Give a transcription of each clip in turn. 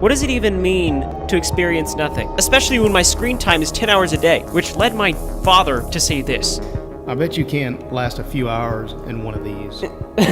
What does it even mean to experience nothing? Especially when my screen time is 10 hours a day, which led my father to say this. I bet you can't last a few hours in one of these.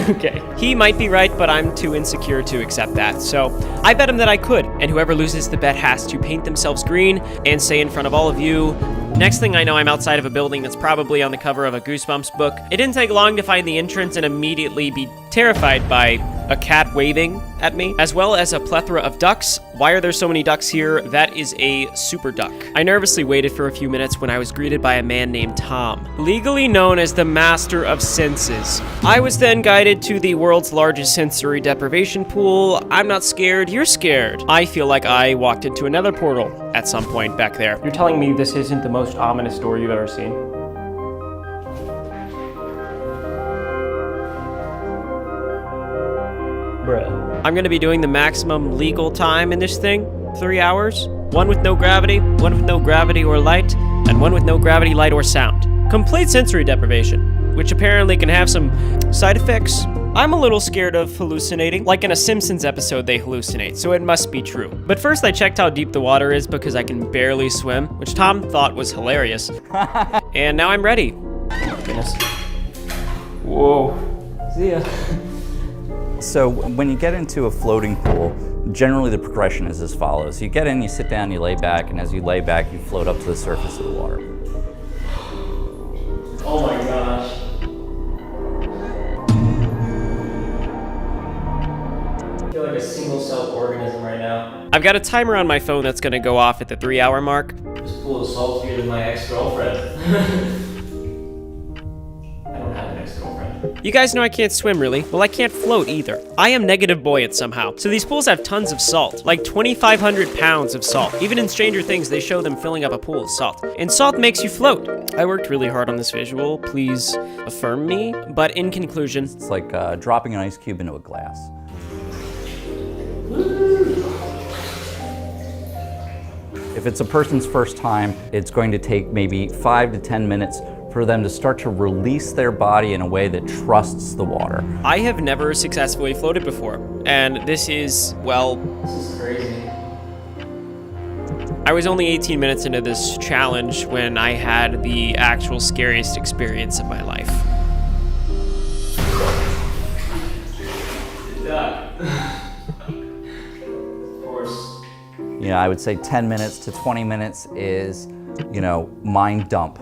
Okay. He might be right, but I'm too insecure to accept that. So I bet him that I could, and whoever loses the bet has to paint themselves green and say in front of all of you, next thing I know, I'm outside of a building that's probably on the cover of a Goosebumps book. It didn't take long to find the entrance and immediately be terrified by a cat waving at me, as well as a plethora of ducks. Why are there so many ducks here? That is a super duck. I nervously waited for a few minutes when I was greeted by a man named Tom, legally known as the Master of Senses. I was then guided to the world's largest sensory deprivation pool. I'm not scared, you're scared. I feel like I walked into another portal at some point back there. You're telling me this isn't the most ominous story you've ever seen? I'm gonna be doing the maximum legal time in this thing, 3 hours. One with no gravity, one with no gravity or light, and one with no gravity, light, or sound. Complete sensory deprivation, which apparently can have some side effects. I'm a little scared of hallucinating. Like in a Simpsons episode, they hallucinate, so it must be true. But first I checked how deep the water is because I can barely swim, which Tom thought was hilarious. And now I'm ready. Oh, goodness. Whoa. See ya. So when you get into a floating pool, generally the progression is as follows. You get in, you sit down, you lay back, and as you lay back, you float up to the surface of the water. Oh my gosh. I feel like a single-celled organism right now. I've got a timer on my phone that's gonna go off at the 3-hour mark. This pool is saltier than my ex-girlfriend. You guys know I can't swim, really. Well, I can't float either. I am negative buoyant somehow. So these pools have tons of salt, like 2,500 pounds of salt. Even in Stranger Things, they show them filling up a pool of salt. And salt makes you float. I worked really hard on this visual. Please affirm me. But in conclusion, it's like dropping an ice cube into a glass. If it's a person's first time, it's going to take maybe 5 to 10 minutes for them to start to release their body in a way that trusts the water. I have never successfully floated before, and this is, well, this is crazy. I was only 18 minutes into this challenge when I had the actual scariest experience of my life. Of course. Yeah, I would say 10 minutes to 20 minutes is, mind dump.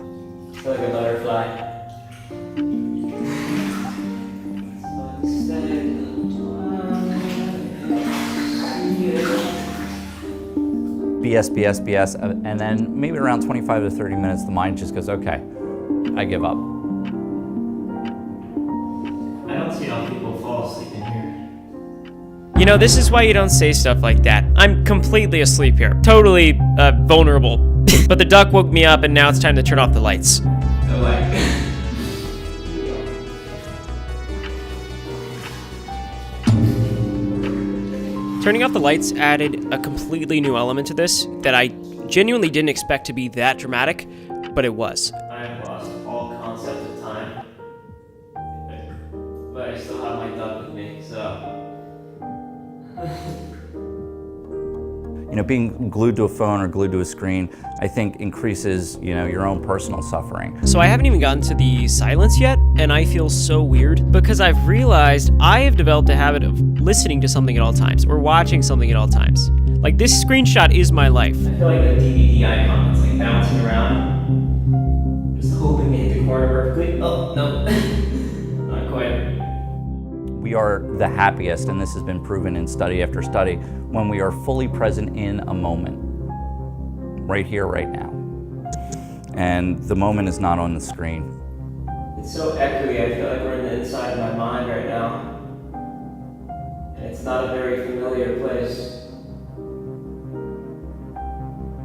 I feel like a butterfly. BS, and then maybe around 25 to 30 minutes, the mind just goes, okay, I give up. I don't see how people fall asleep in here. This is why you don't say stuff like that. I'm completely asleep here. Totally vulnerable. But the duck woke me up and now it's time to turn off the lights. No way. Turning off the lights added a completely new element to this that I genuinely didn't expect to be that dramatic, but it was. I have lost all concept of time, but I still have my duck with me, so... Being glued to a phone or glued to a screen, I think increases, your own personal suffering. So I haven't even gotten to the silence yet, and I feel so weird because I've realized I have developed a habit of listening to something at all times or watching something at all times. Like this screenshot is my life. I feel like the DVD icon that's like bouncing around, just hoping to hit the corner perfectly. Oh, no, not quite. We are the happiest, and this has been proven in study after study, when we are fully present in a moment, right here, right now. And the moment is not on the screen. It's so echoey, I feel like we're in the inside of my mind right now. And it's not a very familiar place.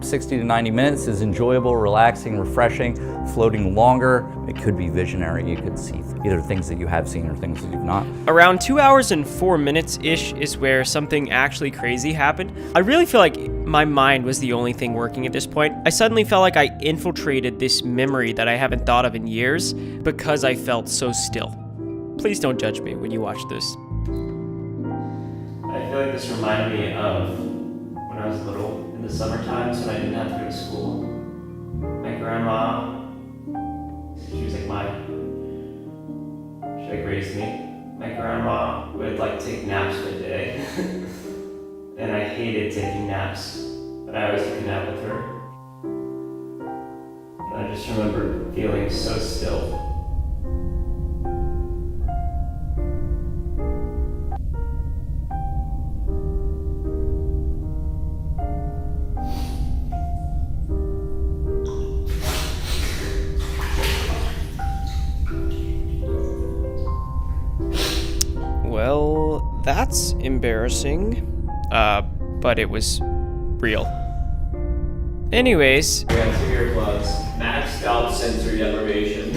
60 to 90 minutes is enjoyable, relaxing, refreshing. Floating longer, it could be visionary. You could see either things that you have seen or things that you've not. Around 2 hours and 4 minutes-ish is where something actually crazy happened. I really feel like my mind was the only thing working at this point. I suddenly felt like I infiltrated this memory that I haven't thought of in years because I felt so still. Please don't judge me when you watch this. I feel like this reminded me of summertime, so I didn't have to go to school. My grandma, she was like she raised me. My grandma would like take naps midday, and I hated taking naps, but I always took a nap with her. And I just remember feeling so still. Well, that's embarrassing. But it was real. Anyways. We have 2 earplugs. Maxed out sensory deprivation.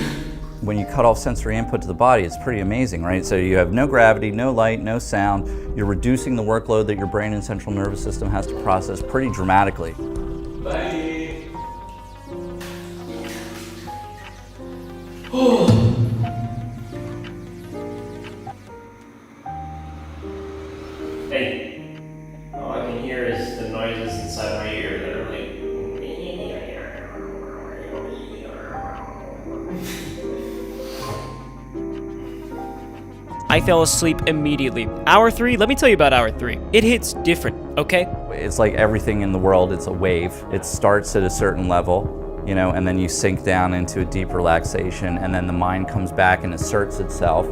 When you cut off sensory input to the body, it's pretty amazing, right? So you have no gravity, no light, no sound. You're reducing the workload that your brain and central nervous system has to process pretty dramatically. Bye. Hey, all I can hear is the noises inside my ear that are like. I fell asleep immediately. Hour 3, let me tell you about hour 3. It hits different, okay? It's like everything in the world, it's a wave. It starts at a certain level, you know, and then you sink down into a deep relaxation, and then the mind comes back and asserts itself.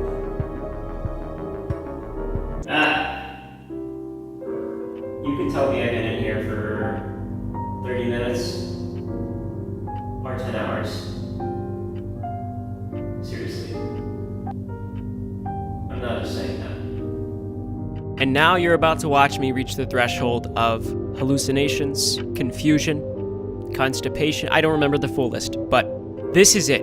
You could tell me I've been in here for 30 minutes or 10 hours. Seriously. I'm not just saying that. And now you're about to watch me reach the threshold of hallucinations, confusion, constipation. I don't remember the full list, but this is it.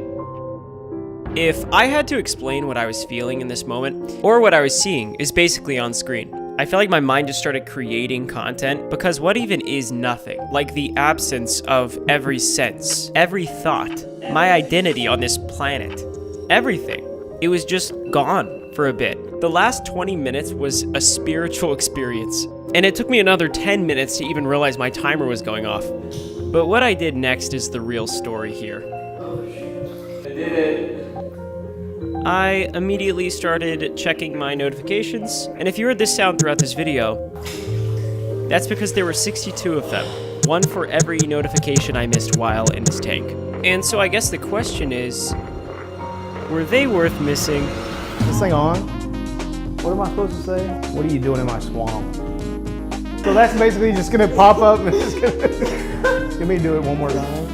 If I had to explain what I was feeling in this moment, or what I was seeing, is basically on screen. I felt like my mind just started creating content, because what even is nothing? Like the absence of every sense, every thought, my identity on this planet, everything. It was just gone for a bit. The last 20 minutes was a spiritual experience, and it took me another 10 minutes to even realize my timer was going off. But what I did next is the real story here. Oh shit, I did it. I immediately started checking my notifications, and if you heard this sound throughout this video, that's because there were 62 of them, one for every notification I missed while in this tank. And so I guess the question is, were they worth missing? Is this thing on? What am I supposed to say? What are you doing in my swamp? So that's basically just gonna pop up and just gonna... Let me do it one more time.